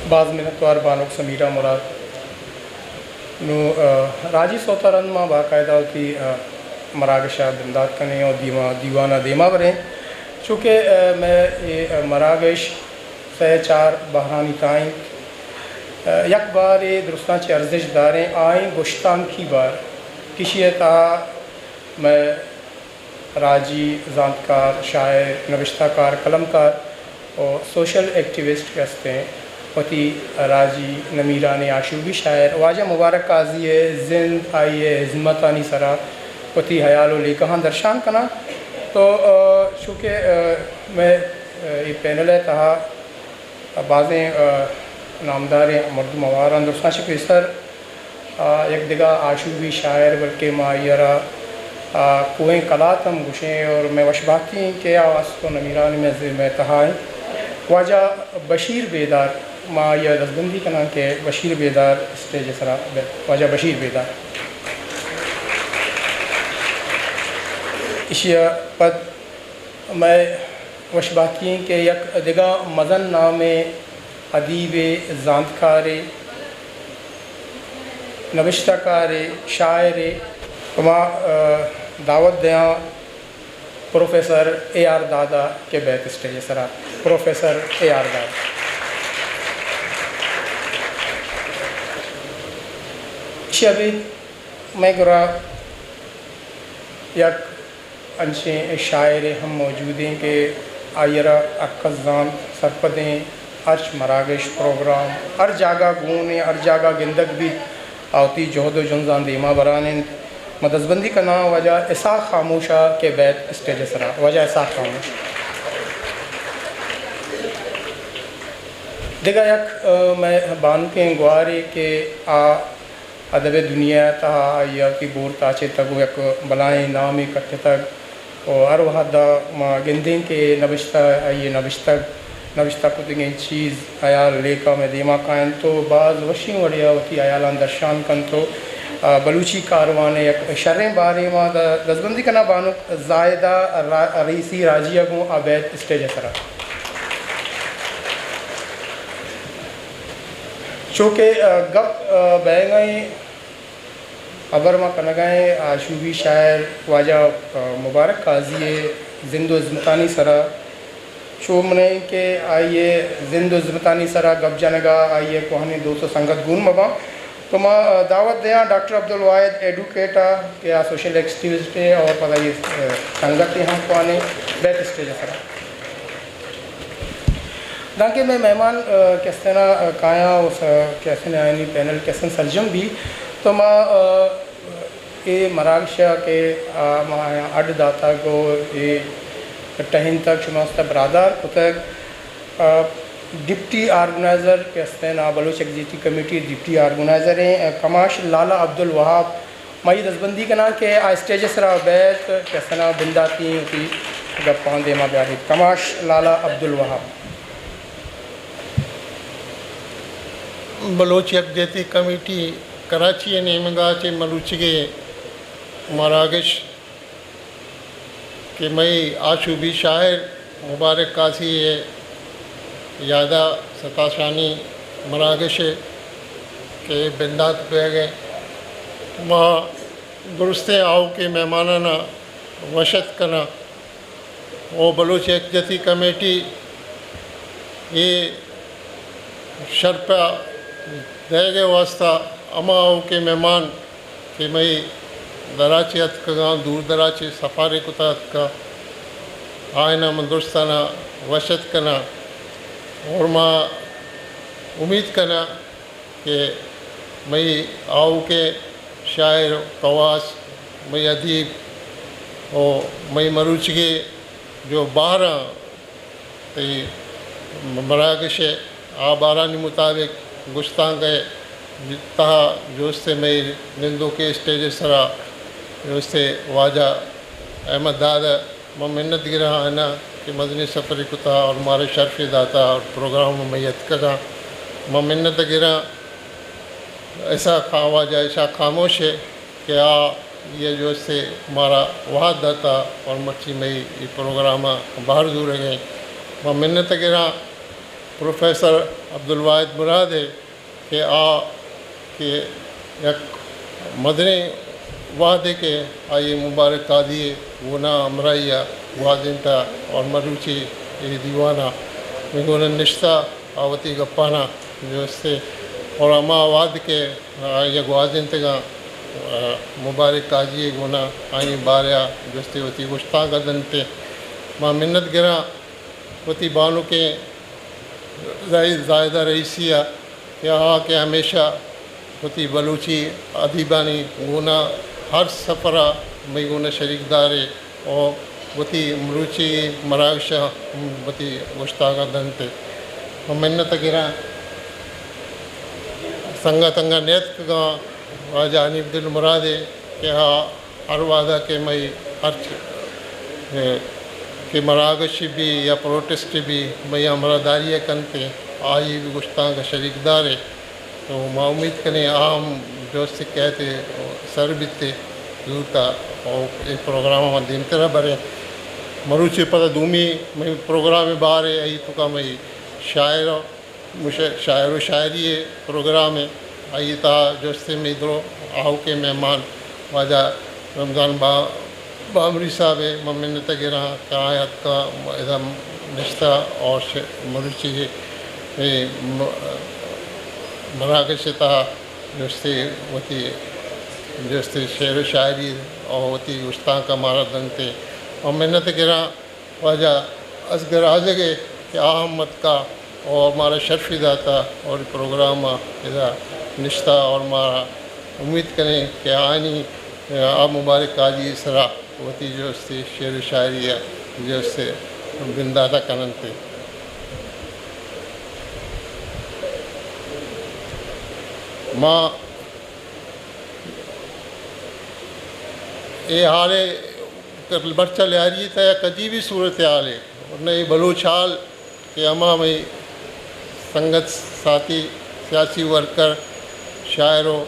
बाज़ मिनतवार बानुक समीरा मुराद नो राजी सोतारन माँ बाकायदा की मरागशा बिंदात कने और दीवाना देमा बरें चूँकि मैं ये मरागश से 4 बहरानी ताई यक बार ये दुरुस्तान चे अर्जिश दारें आए गुश्तान की बार किसी ता मैं राजी जानकार शायर नविश्ताकार कलमकार और सोशल एक्टिविस्ट कहते हैं वती राजी नमीरा ने आशूबी शायर वाजा मुबारक काजी जिंद आई हिम्मतानी सरा वती हयालो लेकहाँ दर्शान कना। तो चूँकि मैं ये पैनल है तहा बाज़ें नामदार मर्द मवारान दुरुस्तान शिकसर एक दिगा आशूबी शायर बल्कि मायरा कुएँ कलातम गुशें और मैं वशबाती के आवाज़ को नमीरान में तहा वाजा बशीर बेदार माँ या दसबंदी का नाम के बशीर बेदार स्टेज सरा वाजा बशीर बेदार इशिया पद मैं वशबाकी के यक दिगा मज़न नाम अदीब जानकार नविश्ताकार शायर वहाँ दावत दिया प्रोफेसर AR दादा के बैत स्टेज सरा प्रोफेसर AR दादा शबी मैं गुरा यक अंशे शायर हम मौजूद हैं कि आयरा अक्जान सरपदें अर्श मरागश प्रोग्राम हर जगह गून हर जगह गिंदक भी आवती जहद जुनजान दीमा बरान मदजबंदी का नाम वजह ऐसा खामोशा के बैत स्टेज सरा वजह ऐसा खामोश दिगा यक मैं बान के गुआरे के अदब दुनिया तहा या की बोर ताचे तक यक बलाएँ नाम इकट्ठे तक और हर वहदा गिंदें के नविश्ता ये नविश्ता को दिगे चीज़ आयाल लेका में दीमा कायन तो बाज़ वशी वड़िया वती आयालान दर्शान कन तो बलूची कारवान एक शर्रें बारे माँ दसबंदी कना बानुक जायदा रईसी राजिया को अबैद स्टेज सरा चूँकि गप बहंगाई अबर माँ कनगाए आशूबी शायर वाजा मुबारक काजी जिंदो ज़िमतानी सरा शो मने के आइए जिंदो ज़िमतानी सरा गप जनगा आइए कोहनी 200 संगत गुण मबा तो मैं दावत दिया डॉक्टर अब्दुल वाहिद एडुकेटर के सोशल एक्टिविस्ट और पता ये संगत यहाँ को आने बैत स्टेज सरा ताकि मैं मेहमान कैसे ना काया उस कैसे ना यानी पैनल कैसे सरजम भी तो मैं ये मरागशा के माया अड दाता को ये टहन तक शुमास्त बरादार तक डिप्टी ऑर्गेनाइज़र कैसे ना Baloch executive committee deputy organiser हैं कमाश लाला अब्दुल वहाब मई दसबंदी का ना के आ स्टेज सरा बैत कैसे ना बिंदाती होती गप्पान दे मा ब्याही कमाश लाला अब्दुल वहाब बलोच यकजहती कमेटी कराची नेमगा चे मलूचगे मरागश के मई आशूबी शायर मुबारक कासी है यादा सताशानी मरागश के बिंदात पे गए वहाँ दुरुस्ते आओ के मेहमानाना वशत कना वो बलोच यकजहती कमेटी ये शर्पा देगे वास्ता अमाओ के मेहमान के मई दराचे हथ का दूर दराचे सफारे कुतात का आयना मंदुस्ताना वशत कना और माँ उम्मीद कना कि मई आओ के शायर कवास मई अदीब और मई मरूचगे जो 12 मरागश आ 12 मुताबिक गुस्तान गए तहा जोस्ते मई निंदो के स्टेज सरा जोस्ते वाजा अहमद दादा मैं मिन्नत गिरा है ना कि मदनी सफ़री कुता और मारे शर्फी दाता और प्रोग्राम में मैत करा मैं मिन्नत गिरा ऐसा आवाज़ ऐसा खामोश है कि ये जो से हमारा वाद दाता और मच्छी मई ये प्रोग्राम बाहर दूर गए मैं मिन्नत गिरा प्रोफेसर अब्दुल वाहिद मुराद है कि कि एक मदनी वादे के आइए मुबारक कादिए गुना अमराइया वादिंता और मरुचि ये दीवाना मिगुन निश्ता आवती गप्पाना जो से और अमा वाद के ये ग्वाजिंतगा मुबारक कादिए गुना आई बारिया जोस्ते होती गुस्ता गदनते माँ मिन्नत गिरा होती बानू के ज़ायदा रईसिया यहाँ के हमेशा होती बलूची अदीबानी गुना हर सफ़रा मई गुना शरीकदारे और होती मरूची मरागशा होती गुस्तागा दंते और मिन्नत गिरा संगा तंगा नेत का वाजा अनिब्दुल मुरादे के हाँ हर वादा के मई हर कि मरागश भी या प्रोटेस्ट भी मई अमरादारी कंते आई भी गुस्तां का शरीकदार है तो मैं उम्मीद करें आम जो से कहते सर बीते जूता और ये प्रोग्राम में दिन तरह बरे मरुचि पता दूमी मई प्रोग्राम में बाहर है आई तो का मई शायर शायर शायरी प्रोग्राम है आई था जो से मैं इधरों आओ के मेहमान वाजा रमज़ान बामरी साहब है मम्मी तगिरा कायत का एकदम निश्ता और मरुचि मराकशता जोस्ते होती जोस्ते शेर व शायरी और होती उस्ता का मारा दंते और मेहनत गिरा वाजा असगर आजगे कि अहमद का और हमारा शर्फी दाता और प्रोग्राम इधर निश्ता और हमारा उम्मीद करें कि आनी आप मुबारक काजी सरा होती जो से शेर शायरी जो से बिंदाता कननते माँ ये हाले बच्चा ले आ रही था या कजी भी सूरत हाल है नहीं बलूच हाल कि अमा में संगत साथी सियासी वर्कर शायरों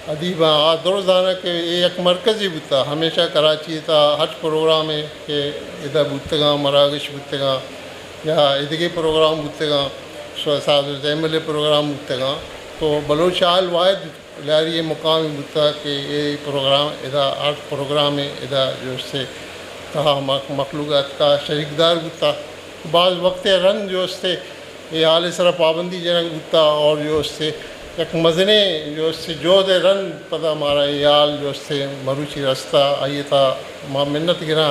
अदीबा रोज़ाना के एक मरकज़ी बुता हमेशा कराची था हर प्रोग्राम है कि इधर बुतगा मरागश बुतगा या इधर प्रोग्राम बुतगा एम प्रोग्राम बुतगा तो बलोचाल वायद लारी मुकामी बुता कि ये प्रोग्राम इधर हर प्रोग्राम है इधर जो से कहा मखलूक़ात का शरीकदार बुता बाज़ वक्त रन जो से ये हाल सरा पाबंदी जनक बुता और जो से एक मजने जो से जो दे रन पता हमारा याल जो से मरुचि रास्ता आइए था माँ मिन्नत गिरा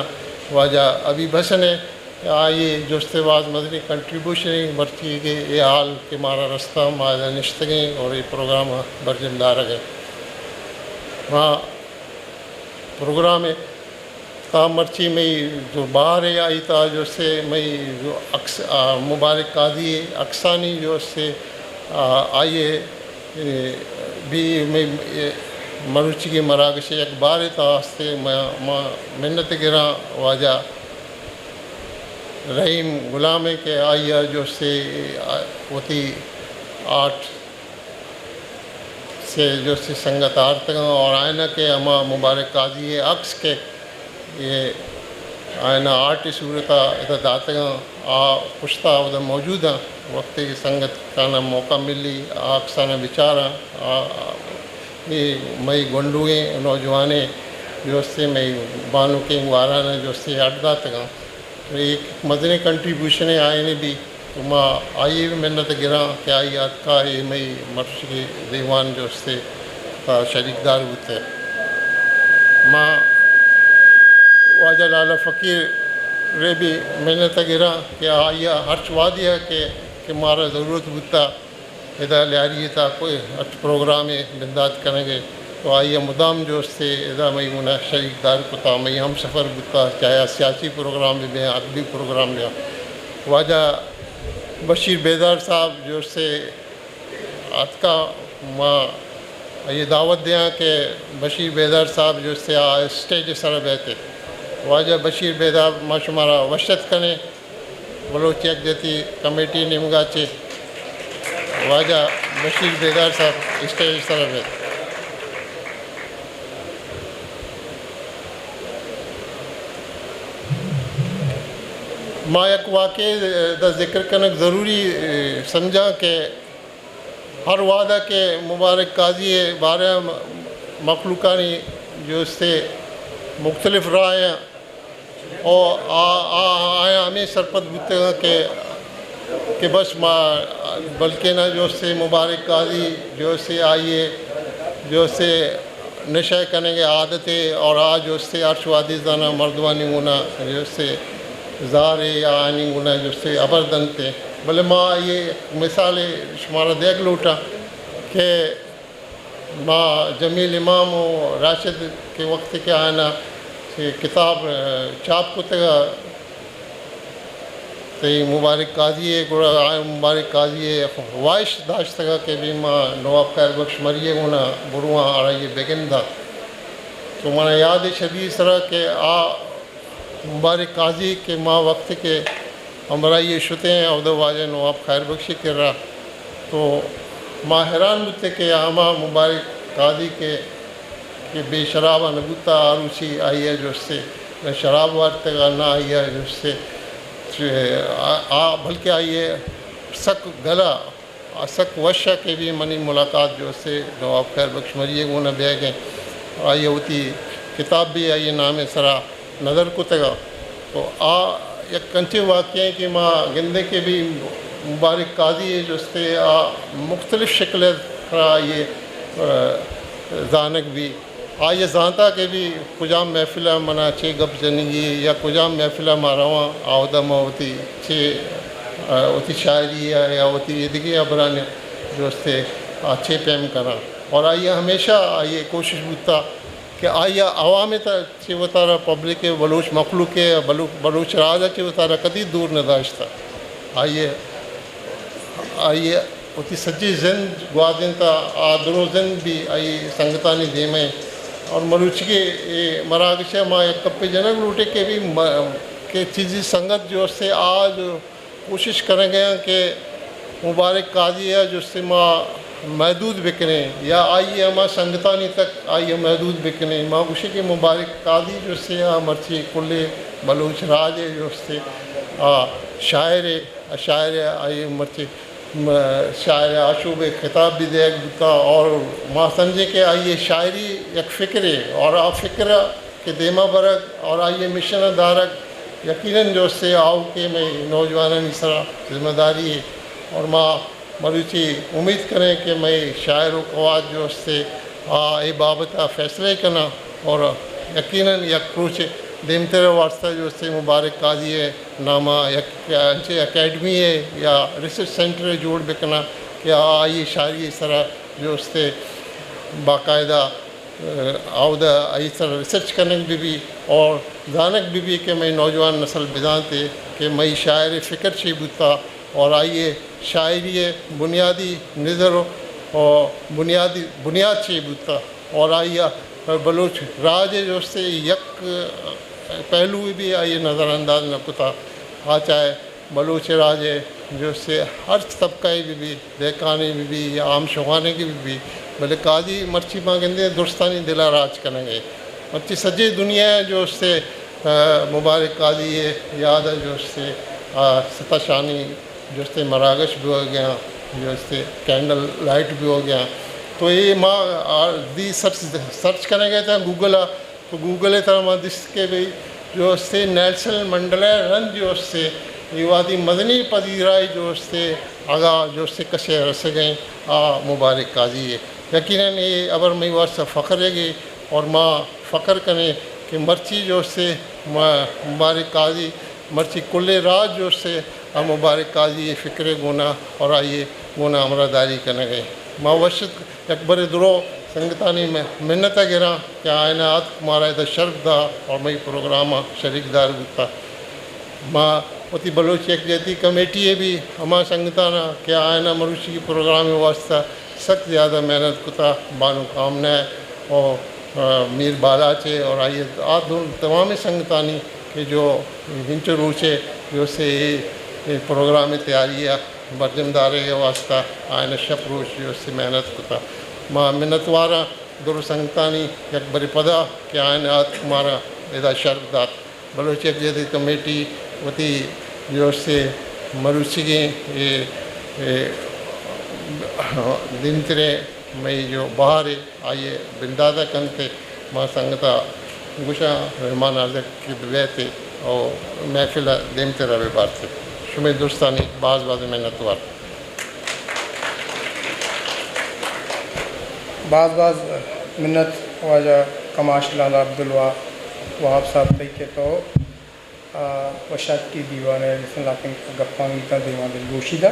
वाजा अभी बसने आइए जो से वाज मजनी कंट्रीब्यूशन बर्ची के ये हाल के मारा रास्ता मारा निश्तगे और ये प्रोग्राम बरजमदार गए वहाँ प्रोग्राम है था मर्ची में जो बाहर है आई था जो से मई जो मुबारक कादी अक्सानी जो से आइए भी मैं मरुचि के मरागश अखबार था हस्ते मिन्नत गिरा वाजा रहीम गुलाम के आइया जो से होती आर्ट से जो से संगत आर्तगा और आयना के अमा मुबारक काजी अक्स के ये आयना आर्ट सूरत इधर दातगा पुश्ता उधर मौजूद है वक्त की संगत का ना मौका मिली अक्साना विचारा ये मई गुंडुए नौजवाने जो से मई बानू के वाराना जो से अड्डा तक तो एक मदनी कंट्रीब्यूशन आए ने भी तो माँ आई भी मिन्नत गिरा क्या याद का ये मई मर्श के दीवान जो से शरीकदार होते माँ वाजा लाला फ़कीर रे भी मिन्नत गिरा क्या आइया हर्ष वादिया के मारा ज़रूरत बुता इधर लियारी था कोई हर्ष प्रोग्राम है बिंदात करेंगे तो आइए मुदाम जो से इधर मई मुना शरीकदार को था मई हम सफ़र बुता चाहे सियासी प्रोग्राम में अदबी प्रोग्राम में वाजा बशीर बेदार साहब जो से आज का माँ ये दावत दिया कि बशीर बेदार साहब जो से स्टेज सर बैठे वाजा बशीर बेदार माशुमारा वशत कने बलोच यकजती कमेटी निमगाचे वाजा बशीर बेदार साहब स्टेज सर बैठे मां एक वाक़े दा ज़िक्र कनक ज़रूरी समझा कि हर वादा के मुबारक काजी बारह मखलूकानी जो से मुख्तलिफ राय और आया हमें सरपत बुते कि बस माँ बल्कि ना जो से मुबारक काजी जो से आइए जो से नशे करने के आदतें और आज जो से अर्शवादी जाना मर्दवानी गुना जो से ज़ारे या आनी गुना जो से अबरदन थे भले माँ ये मिसाल शुमारा देख लूटा कि माँ जमील इमाम और राशिद के वक्त के आना से किताब चाप को तई मुबारक काजी मुबारक काजी ख्वाहिश दाश्त के भी माँ नवाब खैर बख्श मरिए गुना बुरुआ आ ये बेगिन था तो माना याद शबी तरह के मुबारक काजी के माँ वक्त के हमरा ये शुते हैं अवध वाजे नवाब खैर बख्शी कर रहा तो माँ हैरान बुते के आमा मुबारक काजी के बेशराबा नबूता आरूसी आई है जो उससे न शराब वार्तेगा ना आई है जो उससे बल्कि आई है सक गला सक वशा के भी मनी मुलाकात जो उससे नवाब खैर बख्श मरिए को न बह गए आई होती किताब भी आई नाम सरा नज़र को तगा तो एक कंचे वाक़े कि माँ गिंदे के भी मुबारक काजी है जो उससे मुख्तलिफ शक्ल ये जानक भी ये जानता के भी कुजाम महफिल मना चे गप जनिगी या कुजाम महफिल मारवा आवदा होती चे होती शायरी या होती इदगी अबरान जो उससे अच्छे पैम करा और आइए हमेशा आइए कोशिश बुता कि आइए आवाम चे वतारा पब्लिक के बलूच मखलूक के बलूच राजा चे वतारा कदी दूर न दाश्ता आइए उती सच्ची जिंद ग्वादिन ता आदरो जिंद भी आई संगतानी दे में और मरुच के मरागश माँ एक कप्पे जनक लूटे के भी के चीज़ी संगत जो से आज कोशिश करेंगे कि मुबारक काजी है जो से माँ महदूद बिकने या आइए माँ संगतानी तक आइए महदूद बिकने माँ उसी के मुबारक काजी जो से मर्ची कुल्ले बलूच राज है जो से शायर आइए मर्ची शायर आशूब खिताब भी दे बुता और माँ समझे के आइए शायरी एक फ़िक्र और आ फ़िक्र के देमा बरक और आइए मिशन दारक यकीनन जो से आओ के मैं नौजवान इसरा जिम्मेदारी है और माँ मरुचि उम्मीद करें कि मैं शायर कवाद जो से ए बाबत फ़ैसले करना और यकीनन यक क्रूच देम तेरे वास्ता जो से मुबारक काजी है नामा अच्छे अकेडमी है या रिसर्च सेंटर जोड़ बिकना या ये शायरी इस तरह जो उससे बाकायदा आवदा इस तरह रिसर्च करने भी और जानक भी कि मैं नौजवान नस्ल बिदाते कि मैं शायर फ़िक्र छी बुता और आइए शायरी बुनियादी नज़र और बुनियाद छी बुता और आइए बलूच राज जो से यक पहलू भी आइए नज़रअंदाज न कुता चाहे बलूच राज जो से हर तबका भी देखाने भी या आम शवाने की भी भले काजी मर्ची माँ कहते दुरुस्तानी दिला राज करेंगे मर्ची सजे दुनिया जो से मुबारक काजी याद है जो से सताशानी जो से मरागश भी हो गया जो से कैंडल लाइट भी हो गया तो ये माँ दी सर्च करने गए थे तो गूगल तरह माँ दिस के भी जो से नेल्सन मंडला रन जो से युवादी मदनी पजीराई जो से आगा जो से कसे रस गए मुबारक काजी है यकीनन ये अबर मई वार से फ़ख्र है और माँ फ़ख्र करें कि मर्ची जो से मुबारक काजी मर्ची कुल्ले राज जो से मुबारक काजी ये फ़िक्र गुना और आइए गुना अमरादारी करने गए माँ वशत अकबर दुरो संगतानी में मिन्नत गिरा क्या आयनात कुमारा द शर्फ दा और मई प्रोग्राम शरीकदार बुता माँ उती बलोच एक जैती कमेटी है भी हमारा संगताना क्या आयना मरुषि की प्रोग्राम वास्ता सख्त ज़्यादा मेहनत कुता बानो कामना और मीर बालाचे और आइए तमाम संगतानी के जो हिंच रूचे जो से प्रोग्राम तैयारी बरजमदारे के वास्ता आयना शप रोश जो से मेहनत कुता माँ मिन्नत वारा दुर संगतानी अकबर पदा क्या आयनात कुमारा एदा शर्फ दात बलोच एक जैती कमेटी वती जो से मरुचिगे ये दिन तेरे मई जो बाहर आइए बिंदादा कंते मां संगता गुशा रहमान आज़ की बेते और महफिल दिन तेरा व्यापार थे शुमे दोस्तानी बाज मेहनतवार बाज मिन्नत वाजा कमाश लाला अब्दुल वहाब साहब तई के तो वशात की दीवाने जिसने लाकिन गप्पा मिलता दीवान दिलगोशीदा